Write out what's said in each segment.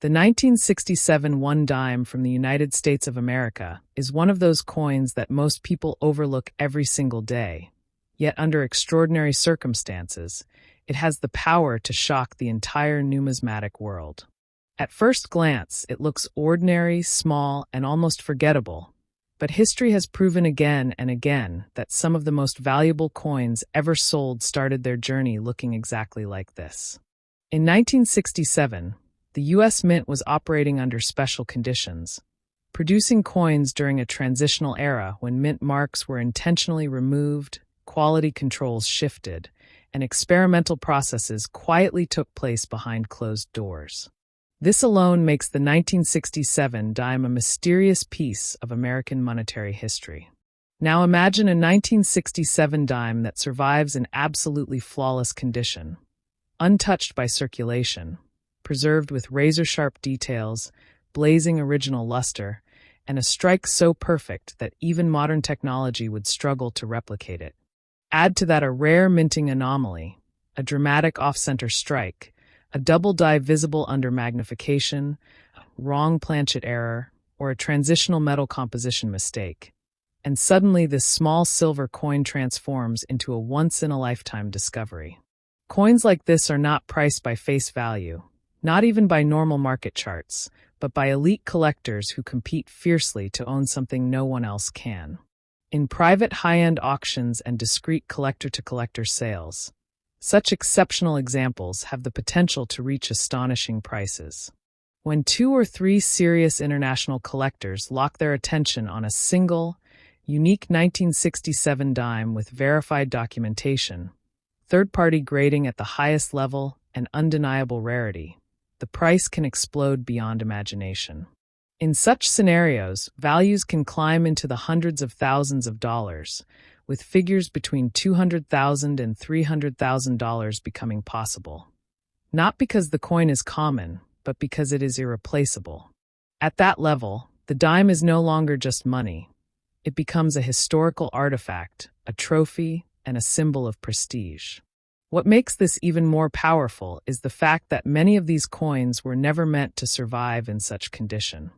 The 1967 one dime from the United States of America is one of those coins that most people overlook every single day. Yet under extraordinary circumstances, it has the power to shock the entire numismatic world. At first glance, it looks ordinary, small, and almost forgettable. But history has proven again and again that some of the most valuable coins ever sold started their journey looking exactly like this. In 1967, the U.S. Mint was operating under special conditions, producing coins during a transitional era when mint marks were intentionally removed, quality controls shifted, and experimental processes quietly took place behind closed doors. This alone makes the 1967 dime a mysterious piece of American monetary history. Now imagine a 1967 dime that survives in absolutely flawless condition, untouched by circulation, preserved with razor-sharp details, blazing original luster, and a strike so perfect that even modern technology would struggle to replicate it. Add to that a rare minting anomaly, a dramatic off-center strike, a double die visible under magnification, wrong planchet error, or a transitional metal composition mistake. And suddenly this small silver coin transforms into a once-in-a-lifetime discovery. Coins like this are not priced by face value, not even by normal market charts, but by elite collectors who compete fiercely to own something no one else can. In private high-end auctions and discreet collector-to-collector sales, such exceptional examples have the potential to reach astonishing prices. When 2 or 3 serious international collectors lock their attention on a single, unique 1967 dime with verified documentation, third-party grading at the highest level, and undeniable rarity, the price can explode beyond imagination. In such scenarios, values can climb into the hundreds of thousands of dollars, with figures between $200,000 and $300,000 becoming possible. Not because the coin is common, but because it is irreplaceable. At that level, the dime is no longer just money. It becomes a historical artifact, a trophy, and a symbol of prestige. What makes this even more powerful is the fact that many of these coins were never meant to survive in such condition.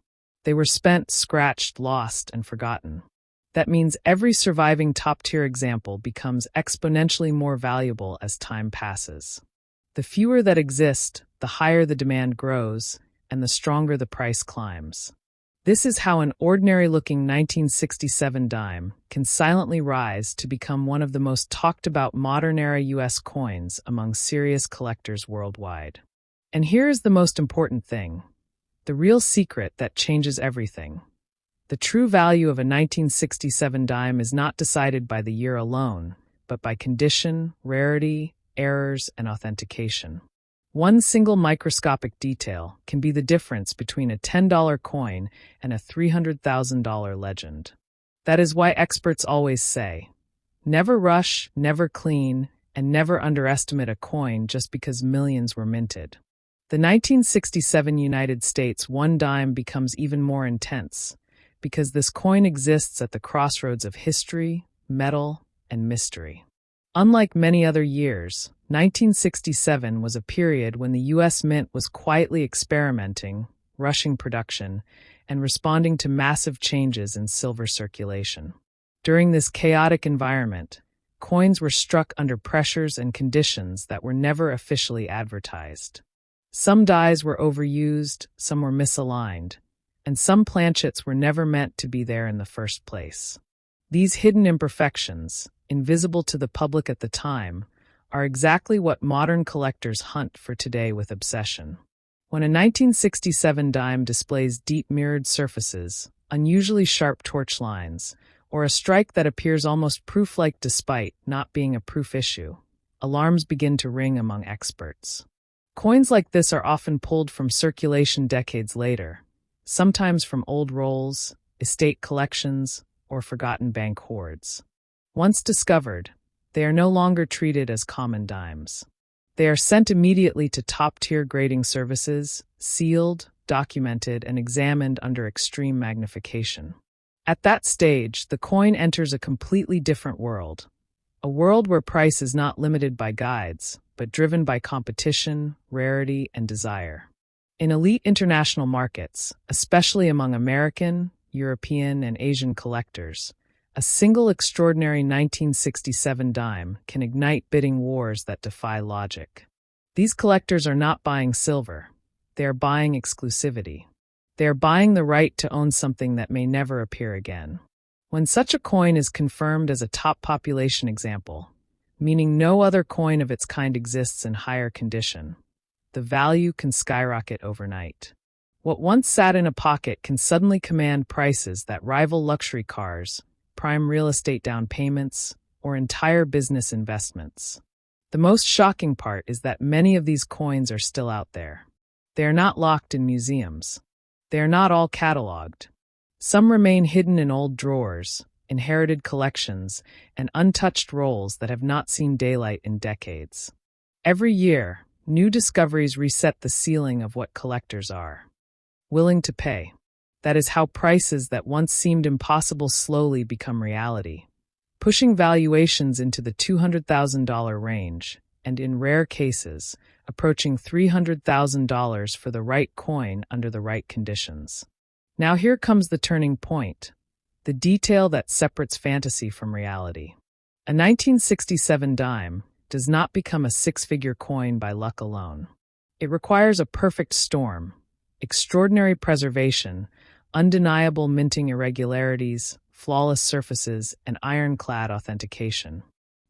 They were spent, scratched, lost, and forgotten. That means every surviving top-tier example becomes exponentially more valuable as time passes. The fewer that exist, the higher the demand grows, and the stronger the price climbs. This is how an ordinary-looking 1967 dime can silently rise to become one of the most talked-about modern-era U.S. coins among serious collectors worldwide. And here is the most important thing, the real secret that changes everything. The true value of a 1967 dime is not decided by the year alone, but by condition, rarity, errors, and authentication. One single microscopic detail can be the difference between a $10 coin and a $300,000 legend. That is why experts always say, never rush, never clean, and never underestimate a coin just because millions were minted. The 1967 United States one dime becomes even more intense, because this coin exists at the crossroads of history, metal, and mystery. Unlike many other years, 1967 was a period when the U.S. Mint was quietly experimenting, rushing production, and responding to massive changes in silver circulation. During this chaotic environment, coins were struck under pressures and conditions that were never officially advertised. Some dies were overused, some were misaligned, and some planchets were never meant to be there in the first place. These hidden imperfections, invisible to the public at the time, are exactly what modern collectors hunt for today with obsession. When a 1967 dime displays deep mirrored surfaces, unusually sharp torch lines, or a strike that appears almost proof-like despite not being a proof issue, alarms begin to ring among experts. Coins like this are often pulled from circulation decades later, sometimes from old rolls, estate collections, or forgotten bank hoards. Once discovered, they are no longer treated as common dimes. They are sent immediately to top-tier grading services, sealed, documented, and examined under extreme magnification. At that stage, the coin enters a completely different world, a world where price is not limited by guides, but driven by competition, rarity, and desire. In elite international markets, especially among American, European, and Asian collectors, a single extraordinary 1967 dime can ignite bidding wars that defy logic. These collectors are not buying silver. They are buying exclusivity. They are buying the right to own something that may never appear again. When such a coin is confirmed as a top population example, meaning no other coin of its kind exists in higher condition, the value can skyrocket overnight. What once sat in a pocket can suddenly command prices that rival luxury cars, prime real estate down payments, or entire business investments. The most shocking part is that many of these coins are still out there. They are not locked in museums. They are not all cataloged. Some remain hidden in old drawers, inherited collections, and untouched rolls that have not seen daylight in decades. Every year, new discoveries reset the ceiling of what collectors are willing to pay. That is how prices that once seemed impossible slowly become reality, pushing valuations into the $200,000 range, and in rare cases, approaching $300,000 for the right coin under the right conditions. Now here comes the turning point, the detail that separates fantasy from reality. A 1967 dime does not become a six-figure coin by luck alone. It requires a perfect storm, extraordinary preservation, undeniable minting irregularities, flawless surfaces, and ironclad authentication.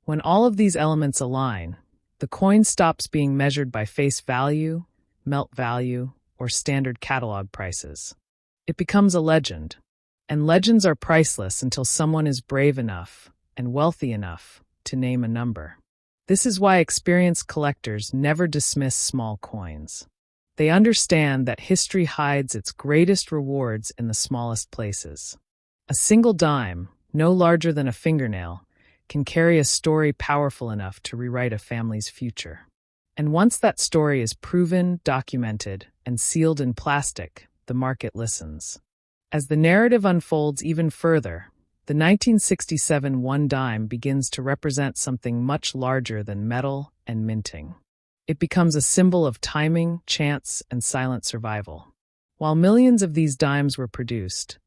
When all of these elements align, the coin stops being measured by face value, melt value, or standard catalog prices. It becomes a legend, and legends are priceless until someone is brave enough and wealthy enough to name a number. This is why experienced collectors never dismiss small coins. They understand that history hides its greatest rewards in the smallest places. A single dime, no larger than a fingernail, can carry a story powerful enough to rewrite a family's future. And once that story is proven, documented, and sealed in plastic, the market listens. As the narrative unfolds even further, the 1967 one dime begins to represent something much larger than metal and minting. It becomes a symbol of timing, chance, and silent survival. While millions of these dimes were produced,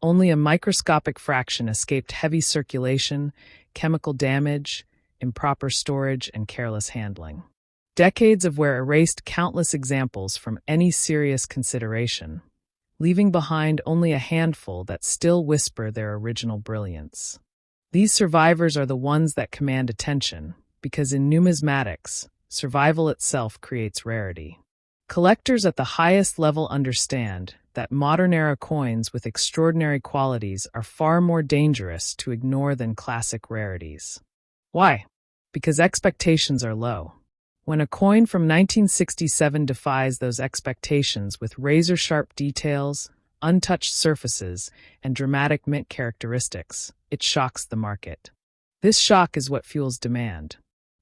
only a microscopic fraction escaped heavy circulation, chemical damage, improper storage, and careless handling. Decades of wear erased countless examples from any serious consideration, leaving behind only a handful that still whisper their original brilliance. These survivors are the ones that command attention, because in numismatics, survival itself creates rarity. Collectors at the highest level understand that modern-era coins with extraordinary qualities are far more dangerous to ignore than classic rarities. Why? Because expectations are low. When a coin from 1967 defies those expectations with razor-sharp details, untouched surfaces, and dramatic mint characteristics, it shocks the market. This shock is what fuels demand.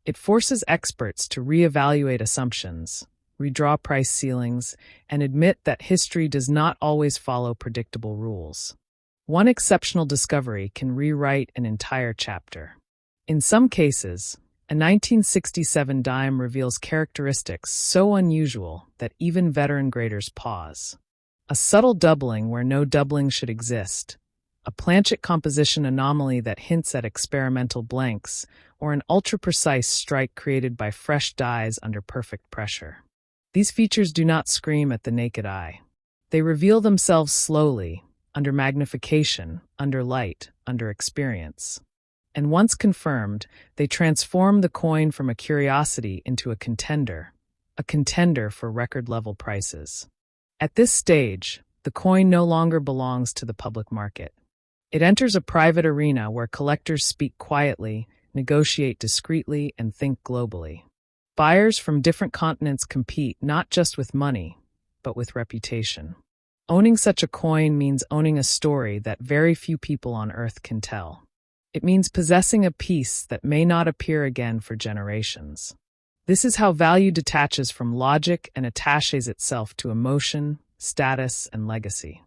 It forces experts to reevaluate assumptions, redraw price ceilings, and admit that history does not always follow predictable rules. One exceptional discovery can rewrite an entire chapter. In some cases, a 1967 dime reveals characteristics so unusual that even veteran graders pause. A subtle doubling where no doubling should exist, a planchet composition anomaly that hints at experimental blanks, or an ultra-precise strike created by fresh dyes under perfect pressure. These features do not scream at the naked eye. They reveal themselves slowly, under magnification, under light, under experience. And once confirmed, they transform the coin from a curiosity into a contender for record-level prices. At this stage, the coin no longer belongs to the public market. It enters a private arena where collectors speak quietly, negotiate discreetly, and think globally. Buyers from different continents compete not just with money, but with reputation. Owning such a coin means owning a story that very few people on Earth can tell. It means possessing a piece that may not appear again for generations. This is how value detaches from logic and attaches itself to emotion, status, and legacy.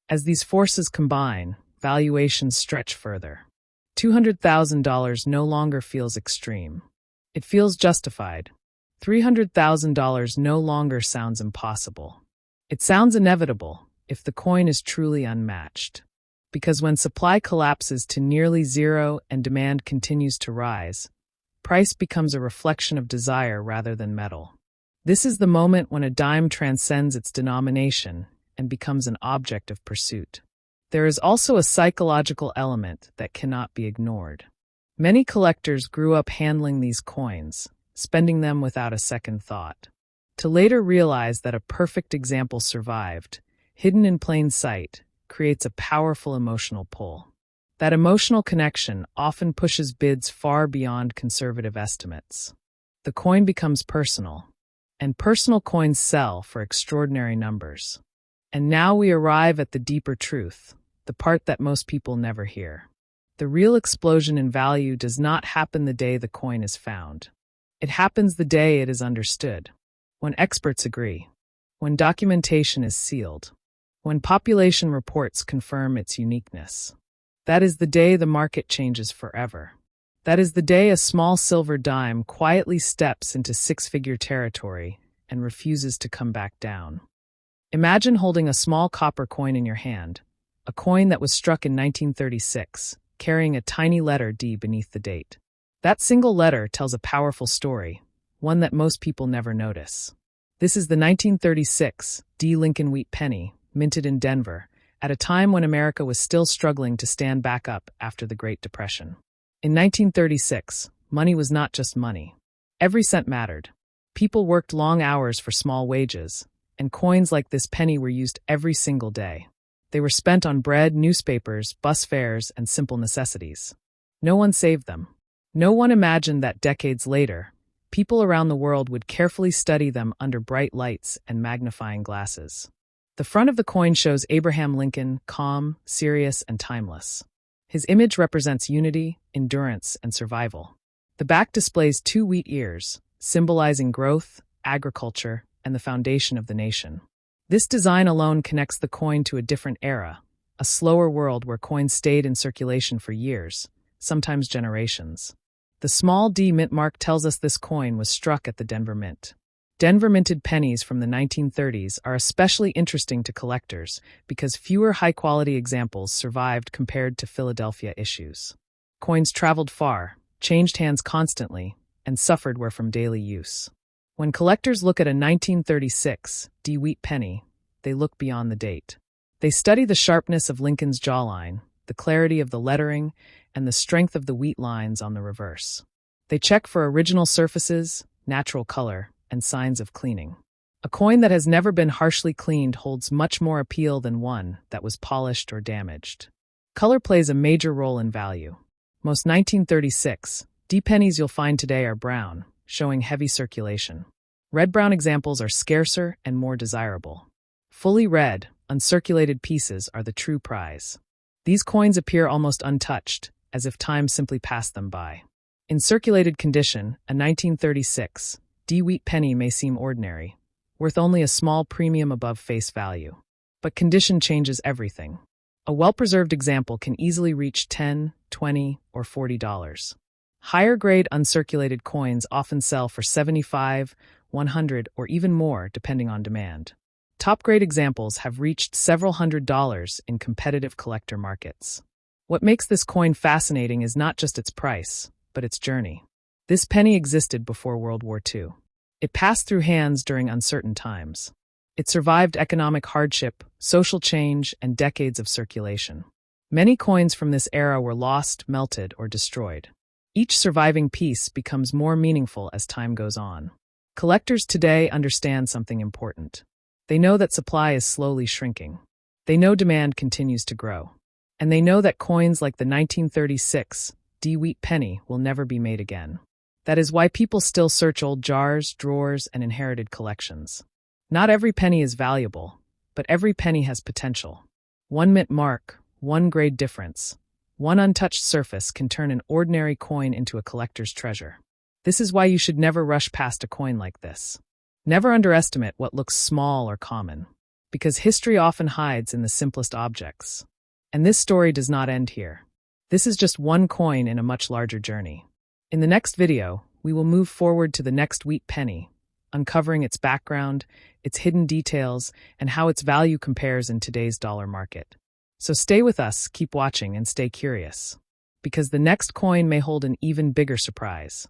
As these forces combine, valuations stretch further. $200,000 no longer feels extreme. It feels justified. $300,000 no longer sounds impossible. It sounds inevitable if the coin is truly unmatched. Because when supply collapses to nearly zero and demand continues to rise, price becomes a reflection of desire rather than metal. This is the moment when a dime transcends its denomination and becomes an object of pursuit. There is also a psychological element that cannot be ignored. Many collectors grew up handling these coins, spending them without a second thought. To later realize that a perfect example survived, hidden in plain sight, creates a powerful emotional pull. That emotional connection often pushes bids far beyond conservative estimates. The coin becomes personal, and personal coins sell for extraordinary numbers. And now we arrive at the deeper truth, the part that most people never hear. The real explosion in value does not happen the day the coin is found. It happens the day it is understood, when experts agree, when documentation is sealed, when population reports confirm its uniqueness. That is the day the market changes forever. That is the day a small silver dime quietly steps into six-figure territory and refuses to come back down. Imagine holding a small copper coin in your hand, a coin that was struck in 1936, carrying a tiny letter D beneath the date. That single letter tells a powerful story, one that most people never notice. This is the 1936 D Lincoln wheat penny, minted in Denver, at a time when America was still struggling to stand back up after the Great Depression. In 1936, money was not just money. Every cent mattered. People worked long hours for small wages, and coins like this penny were used every single day. They were spent on bread, newspapers, bus fares, and simple necessities. No one saved them. No one imagined that decades later, people around the world would carefully study them under bright lights and magnifying glasses. The front of the coin shows Abraham Lincoln, calm, serious, and timeless. His image represents unity, endurance, and survival. The back displays two wheat ears, symbolizing growth, agriculture, and the foundation of the nation. This design alone connects the coin to a different era, a slower world where coins stayed in circulation for years, sometimes generations. The small D mint mark tells us this coin was struck at the Denver Mint. Denver minted pennies from the 1930s are especially interesting to collectors because fewer high-quality examples survived compared to Philadelphia issues. Coins traveled far, changed hands constantly, and suffered were from daily use. When collectors look at a 1936 D wheat penny, they look beyond the date. They study the sharpness of Lincoln's jawline, the clarity of the lettering, and the strength of the wheat lines on the reverse. They check for original surfaces, natural color, and signs of cleaning. A coin that has never been harshly cleaned holds much more appeal than one that was polished or damaged. Color plays a major role in value. Most 1936 D pennies you'll find today are brown, showing heavy circulation. Red-brown examples are scarcer and more desirable. Fully red, uncirculated pieces are the true prize. These coins appear almost untouched, as if time simply passed them by. In circulated condition, a 1936 D wheat penny may seem ordinary, worth only a small premium above face value. But condition changes everything. A well-preserved example can easily reach $10, $20, or $40. Higher-grade uncirculated coins often sell for $75, $100, or even more, depending on demand. Top-grade examples have reached several $100s in competitive collector markets. What makes this coin fascinating is not just its price, but its journey. This penny existed before World War II. It passed through hands during uncertain times. It survived economic hardship, social change, and decades of circulation. Many coins from this era were lost, melted, or destroyed. Each surviving piece becomes more meaningful as time goes on. Collectors today understand something important. They know that supply is slowly shrinking. They know demand continues to grow. And they know that coins like the 1936 D wheat penny will never be made again. That is why people still search old jars, drawers, and inherited collections. Not every penny is valuable, but every penny has potential. One mint mark, one grade difference, one untouched surface can turn an ordinary coin into a collector's treasure. This is why you should never rush past a coin like this. Never underestimate what looks small or common, because history often hides in the simplest objects. And this story does not end here. This is just one coin in a much larger journey. In the next video, we will move forward to the next wheat penny, uncovering its background, its hidden details, and how its value compares in today's dollar market. So stay with us, keep watching, and stay curious, because the next coin may hold an even bigger surprise.